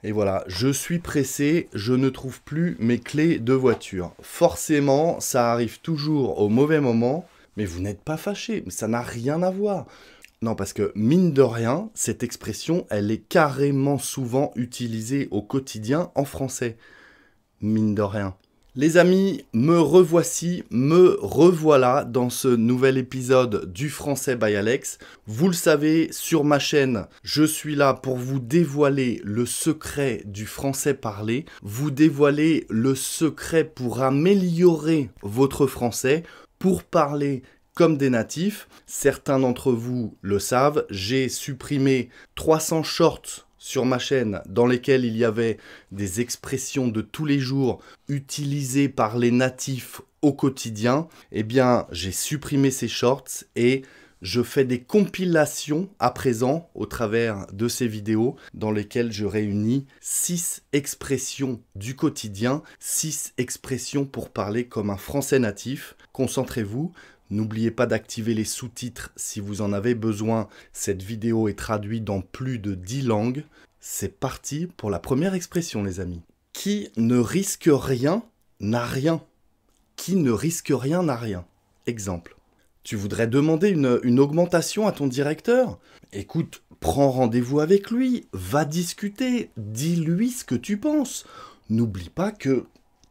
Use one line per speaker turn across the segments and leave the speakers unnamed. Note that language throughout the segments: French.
Et voilà, je suis pressé, je ne trouve plus mes clés de voiture. Forcément, ça arrive toujours au mauvais moment, mais vous n'êtes pas fâché, ça n'a rien à voir. Non, parce que mine de rien, cette expression, elle est carrément souvent utilisée au quotidien en français. Mine de rien. Les amis, me revoici, me revoilà dans ce nouvel épisode du Français by Alex. Vous le savez, sur ma chaîne, je suis là pour vous dévoiler le secret du français parlé, vous dévoiler le secret pour améliorer votre français, pour parler comme des natifs. Certains d'entre vous le savent, j'ai supprimé 300 shorts sur ma chaîne dans lesquels il y avait des expressions de tous les jours utilisées par les natifs au quotidien. Eh bien, j'ai supprimé ces shorts et je fais des compilations à présent au travers de ces vidéos dans lesquelles je réunis 6 expressions du quotidien, 6 expressions pour parler comme un français natif. Concentrez-vous. N'oubliez pas d'activer les sous-titres si vous en avez besoin. Cette vidéo est traduite dans plus de 10 langues. C'est parti pour la première expression, les amis. Qui ne risque rien n'a rien. Qui ne risque rien n'a rien. Exemple. Tu voudrais demander une augmentation à ton directeur? Écoute, prends rendez-vous avec lui, va discuter, dis-lui ce que tu penses. N'oublie pas que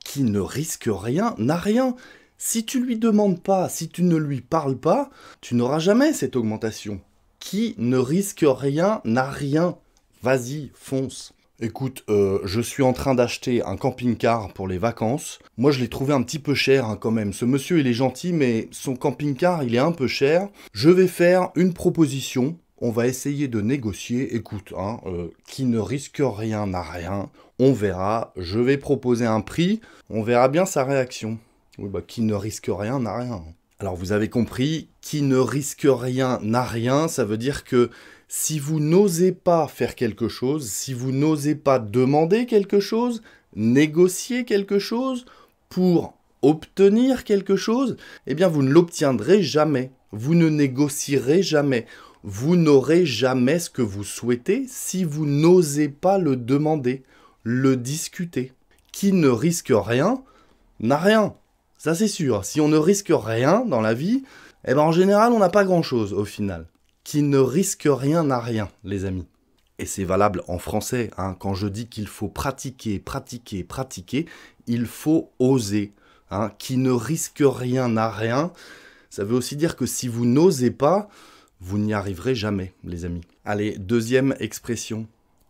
qui ne risque rien n'a rien. Si tu lui demandes pas, si tu ne lui parles pas, tu n'auras jamais cette augmentation. Qui ne risque rien n'a rien. Vas-y, fonce. Écoute, je suis en train d'acheter un camping-car pour les vacances. Moi, je l'ai trouvé un petit peu cher hein, quand même. Ce monsieur, il est gentil, mais son camping-car, il est un peu cher. Je vais faire une proposition. On va essayer de négocier. Écoute, hein, qui ne risque rien n'a rien. On verra. Je vais proposer un prix. On verra bien sa réaction. Oui, bah, qui ne risque rien n'a rien. Alors, vous avez compris, qui ne risque rien n'a rien, ça veut dire que si vous n'osez pas faire quelque chose, si vous n'osez pas demander quelque chose, négocier quelque chose pour obtenir quelque chose, eh bien, vous ne l'obtiendrez jamais. Vous ne négocierez jamais. Vous n'aurez jamais ce que vous souhaitez si vous n'osez pas le demander, le discuter. Qui ne risque rien n'a rien. Ça, c'est sûr. Si on ne risque rien dans la vie, eh ben, en général, on n'a pas grand-chose au final. Qui ne risque rien n'a rien, les amis. Et c'est valable en français. Hein. Quand je dis qu'il faut pratiquer, pratiquer, pratiquer, il faut oser. Hein. Qui ne risque rien n'a rien. Ça veut aussi dire que si vous n'osez pas, vous n'y arriverez jamais, les amis. Allez, deuxième expression.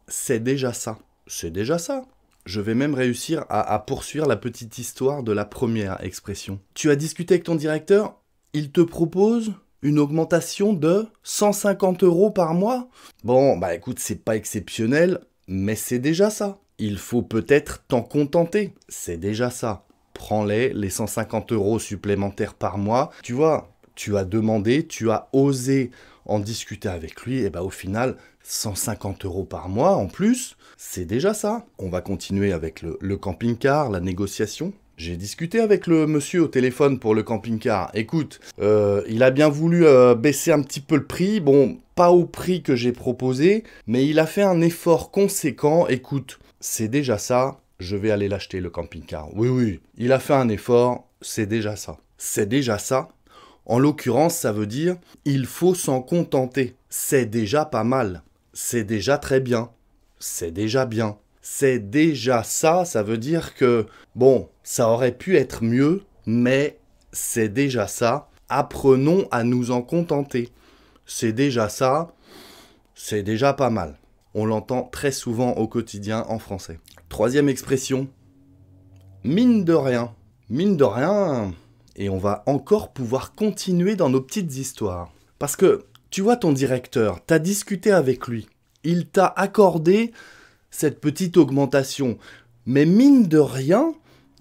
C'est déjà ça. C'est déjà ça. Je vais même réussir à poursuivre la petite histoire de la première expression. Tu as discuté avec ton directeur, il te propose une augmentation de 150 € par mois. Bon, bah écoute, c'est pas exceptionnel, mais c'est déjà ça. Il faut peut-être t'en contenter, c'est déjà ça. Prends-les, les 150 € supplémentaires par mois. Tu vois, tu as demandé, tu as osé en discuter avec lui, et bah au final, 150 € par mois en plus, c'est déjà ça. On va continuer avec le camping-car, la négociation. J'ai discuté avec le monsieur au téléphone pour le camping-car. Écoute, il a bien voulu baisser un petit peu le prix. Bon, pas au prix que j'ai proposé, mais il a fait un effort conséquent. Écoute, c'est déjà ça. Je vais aller l'acheter, le camping-car. Oui, oui, il a fait un effort. C'est déjà ça. C'est déjà ça. En l'occurrence, ça veut dire il faut s'en contenter. C'est déjà pas mal. C'est déjà très bien. C'est déjà bien. C'est déjà ça, ça veut dire que, bon, ça aurait pu être mieux, mais c'est déjà ça. Apprenons à nous en contenter. C'est déjà ça. C'est déjà pas mal. On l'entend très souvent au quotidien en français. Troisième expression. Mine de rien. Mine de rien. Et on va encore pouvoir continuer dans nos petites histoires. Parce que, tu vois ton directeur, t'as discuté avec lui. Il t'a accordé cette petite augmentation. Mais mine de rien,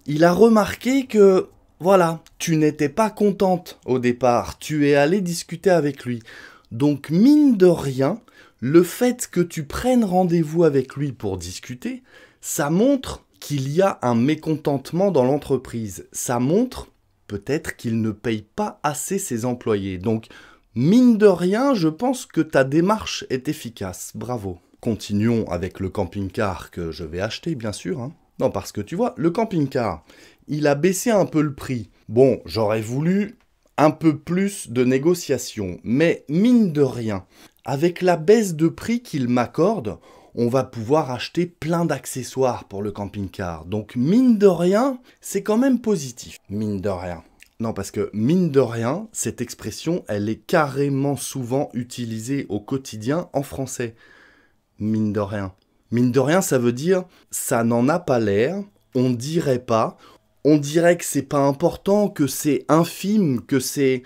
il a remarqué que, voilà, tu n'étais pas contente au départ. Tu es allé discuter avec lui. Donc, mine de rien, le fait que tu prennes rendez-vous avec lui pour discuter, ça montre qu'il y a un mécontentement dans l'entreprise. Ça montre peut-être qu'il ne paye pas assez ses employés. Donc, mine de rien, je pense que ta démarche est efficace. Bravo. Continuons avec le camping-car que je vais acheter, bien sûr, hein. Non, parce que tu vois, le camping-car, il a baissé un peu le prix. Bon, j'aurais voulu un peu plus de négociation, mais mine de rien, avec la baisse de prix qu'il m'accorde, on va pouvoir acheter plein d'accessoires pour le camping-car. Donc mine de rien, c'est quand même positif. Mine de rien. Non, parce que mine de rien, cette expression, elle est carrément souvent utilisée au quotidien en français. Mine de rien. Mine de rien, ça veut dire ça n'en a pas l'air, on dirait pas, on dirait que c'est pas important, que c'est infime, que c'est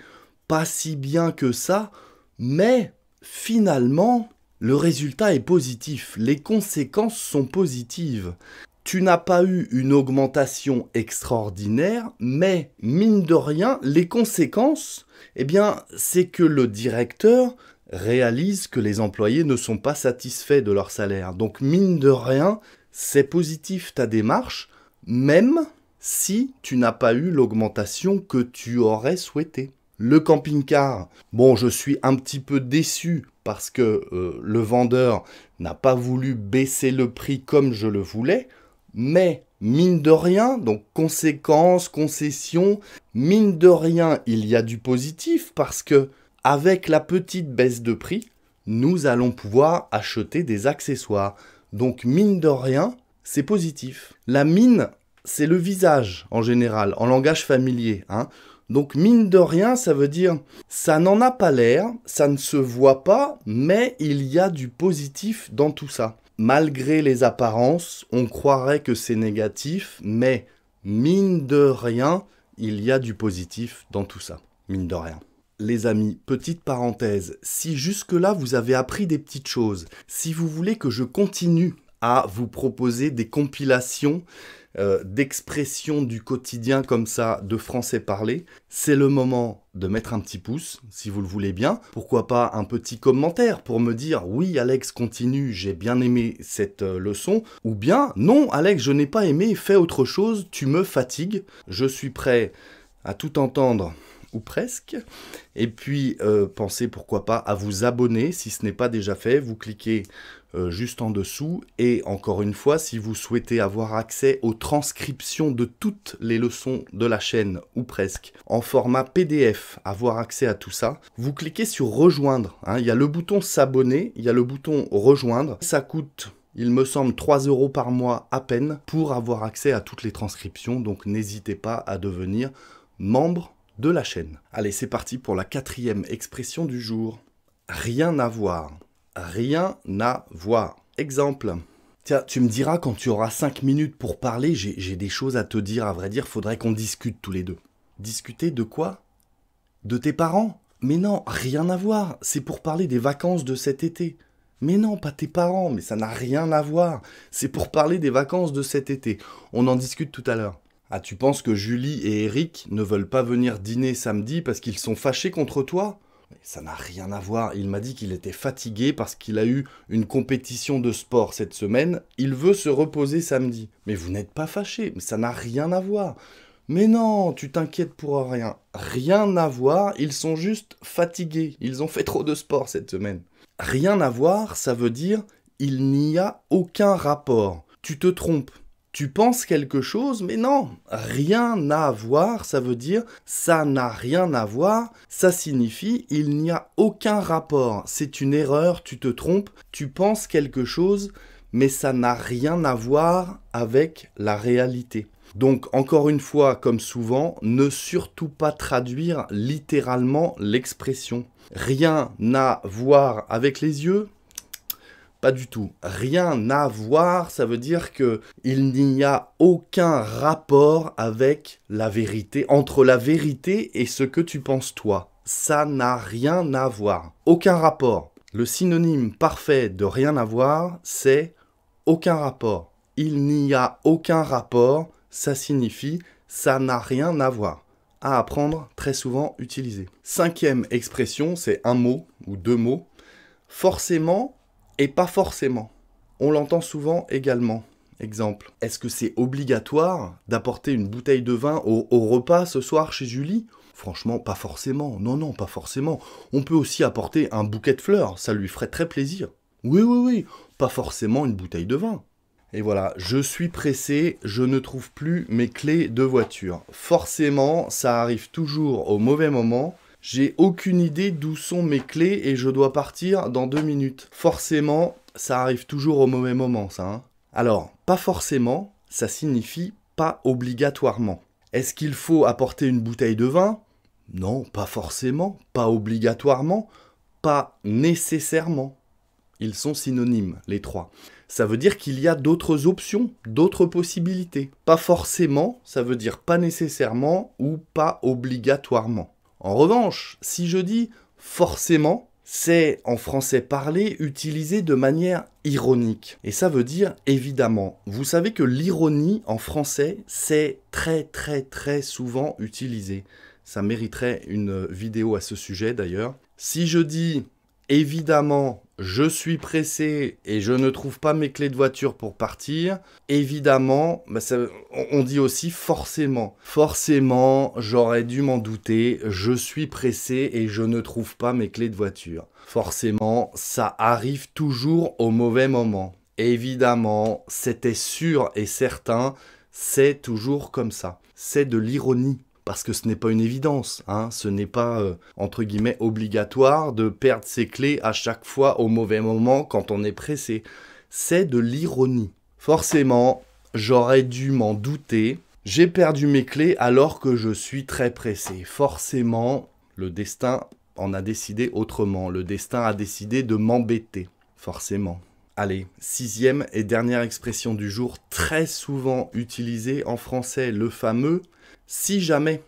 pas si bien que ça, mais finalement, le résultat est positif, les conséquences sont positives. Tu n'as pas eu une augmentation extraordinaire, mais mine de rien, les conséquences, eh bien, c'est que le directeur réalise que les employés ne sont pas satisfaits de leur salaire. Donc, mine de rien, c'est positif ta démarche, même si tu n'as pas eu l'augmentation que tu aurais souhaité. Le camping-car, bon, je suis un petit peu déçu parce que le vendeur n'a pas voulu baisser le prix comme je le voulais, mais mine de rien, donc conséquences, concessions, mine de rien, il y a du positif parce que avec la petite baisse de prix, nous allons pouvoir acheter des accessoires. Donc mine de rien, c'est positif. La mine, c'est le visage en général, en langage familier, hein. Donc mine de rien, ça veut dire ça n'en a pas l'air, ça ne se voit pas, mais il y a du positif dans tout ça. Malgré les apparences, on croirait que c'est négatif, mais mine de rien, il y a du positif dans tout ça. Mine de rien. Les amis, petite parenthèse, si jusque-là vous avez appris des petites choses, si vous voulez que je continue à vous proposer des compilations d'expressions du quotidien comme ça, de français parlé, c'est le moment de mettre un petit pouce, si vous le voulez bien. Pourquoi pas un petit commentaire pour me dire « Oui, Alex, continue, j'ai bien aimé cette leçon » ou bien « Non, Alex, je n'ai pas aimé, fais autre chose, tu me fatigues. Je suis prêt à tout entendre. » ou presque. Et puis, pensez pourquoi pas à vous abonner si ce n'est pas déjà fait. Vous cliquez juste en dessous. Et encore une fois, si vous souhaitez avoir accès aux transcriptions de toutes les leçons de la chaîne, ou presque, en format PDF, avoir accès à tout ça, vous cliquez sur rejoindre, hein. Il y a le bouton s'abonner, il y a le bouton rejoindre. Ça coûte, il me semble, 3 € par mois à peine pour avoir accès à toutes les transcriptions. Donc n'hésitez pas à devenir membre de la chaîne. Allez, c'est parti pour la 4e expression du jour. Rien à voir. Rien à voir. Exemple. Tiens, tu me diras quand tu auras 5 minutes pour parler, j'ai des choses à te dire, à vrai dire, faudrait qu'on discute tous les deux. Discuter de quoi? De tes parents? Mais non, rien à voir. C'est pour parler des vacances de cet été. Mais non, pas tes parents, mais ça n'a rien à voir. C'est pour parler des vacances de cet été. On en discute tout à l'heure. Ah, tu penses que Julie et Eric ne veulent pas venir dîner samedi parce qu'ils sont fâchés contre toi? Mais ça n'a rien à voir. Il m'a dit qu'il était fatigué parce qu'il a eu une compétition de sport cette semaine. Il veut se reposer samedi. Mais vous n'êtes pas fâchés. Mais ça n'a rien à voir. Mais non, tu t'inquiètes pour rien. Rien à voir. Ils sont juste fatigués. Ils ont fait trop de sport cette semaine. Rien à voir, ça veut dire il n'y a aucun rapport. Tu te trompes. Tu penses quelque chose, mais non, rien à voir, ça veut dire ça n'a rien à voir, ça signifie il n'y a aucun rapport. C'est une erreur, tu te trompes, tu penses quelque chose, mais ça n'a rien à voir avec la réalité. Donc, encore une fois, comme souvent, ne surtout pas traduire littéralement l'expression. Rien à voir avec les yeux. Pas du tout. Rien à voir, ça veut dire que il n'y a aucun rapport avec la vérité, entre la vérité et ce que tu penses toi. Ça n'a rien à voir. Aucun rapport. Le synonyme parfait de rien à voir, c'est aucun rapport. Il n'y a aucun rapport, ça signifie ça n'a rien à voir. À apprendre, très souvent utilisé. 5e expression, c'est un mot ou 2 mots. Forcément et pas forcément. On l'entend souvent également. Exemple, est-ce que c'est obligatoire d'apporter une bouteille de vin au repas ce soir chez Julie? Franchement, pas forcément. Non, non, pas forcément. On peut aussi apporter un bouquet de fleurs, ça lui ferait très plaisir. Oui, oui, oui. pas forcément une bouteille de vin. Et voilà, je suis pressé, je ne trouve plus mes clés de voiture. Forcément, ça arrive toujours au mauvais moment. J'ai aucune idée d'où sont mes clés et je dois partir dans 2 minutes. Forcément, ça arrive toujours au mauvais moment, ça. Hein. Alors, pas forcément, ça signifie pas obligatoirement. Est-ce qu'il faut apporter une bouteille de vin? Non, pas forcément, pas obligatoirement, pas nécessairement. Ils sont synonymes, les trois. Ça veut dire qu'il y a d'autres options, d'autres possibilités. Pas forcément, ça veut dire pas nécessairement ou pas obligatoirement. En revanche, si je dis forcément, c'est en français parlé utilisé de manière ironique. Et ça veut dire évidemment. Vous savez que l'ironie en français, c'est très souvent utilisé. Ça mériterait une vidéo à ce sujet d'ailleurs. Si je dis évidemment, je suis pressé et je ne trouve pas mes clés de voiture pour partir. Évidemment, on dit aussi forcément. Forcément, j'aurais dû m'en douter, je suis pressé et je ne trouve pas mes clés de voiture. Forcément, ça arrive toujours au mauvais moment. Évidemment, c'était sûr et certain, c'est toujours comme ça. C'est de l'ironie. Parce que ce n'est pas une évidence, hein. Ce n'est pas, entre guillemets, obligatoire de perdre ses clés à chaque fois au mauvais moment quand on est pressé. C'est de l'ironie. Forcément, j'aurais dû m'en douter. J'ai perdu mes clés alors que je suis très pressé. Forcément, le destin en a décidé autrement. Le destin a décidé de m'embêter. Forcément. Allez, 6e et dernière expression du jour, très souvent utilisée en français, le fameux « si jamais ».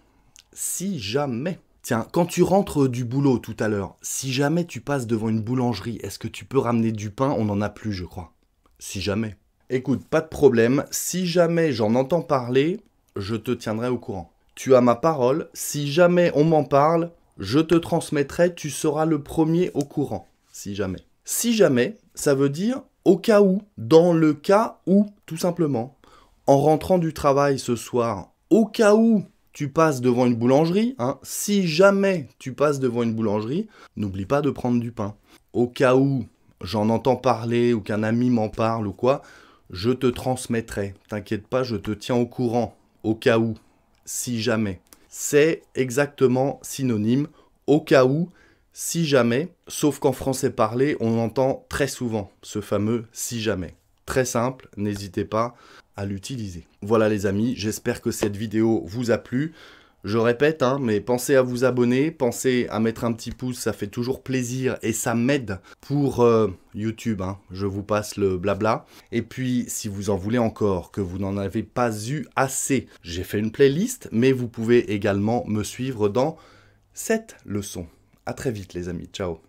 Si jamais. Tiens, quand tu rentres du boulot tout à l'heure, si jamais tu passes devant une boulangerie, est-ce que tu peux ramener du pain? On n'en a plus, je crois. Si jamais. Écoute, pas de problème. Si jamais j'en entends parler, je te tiendrai au courant. Tu as ma parole. Si jamais on m'en parle, je te transmettrai. Tu seras le premier au courant. Si jamais. Si jamais, ça veut dire au cas où. Dans le cas où, tout simplement. En rentrant du travail ce soir, au cas où tu passes devant une boulangerie, hein, si jamais tu passes devant une boulangerie, n'oublie pas de prendre du pain. Au cas où j'en entends parler ou qu'un ami m'en parle ou quoi, je te transmettrai. T'inquiète pas, je te tiens au courant. Au cas où, si jamais. C'est exactement synonyme. Au cas où, si jamais, sauf qu'en français parlé, on entend très souvent ce fameux si jamais. Très simple, n'hésitez pas à l'utiliser. Voilà les amis, j'espère que cette vidéo vous a plu. Je répète, hein, mais pensez à vous abonner, pensez à mettre un petit pouce, ça fait toujours plaisir et ça m'aide pour YouTube. Hein, je vous passe le blabla. Et puis, si vous en voulez encore, que vous n'en avez pas eu assez, j'ai fait une playlist, mais vous pouvez également me suivre dans cette leçon. À très vite les amis, ciao.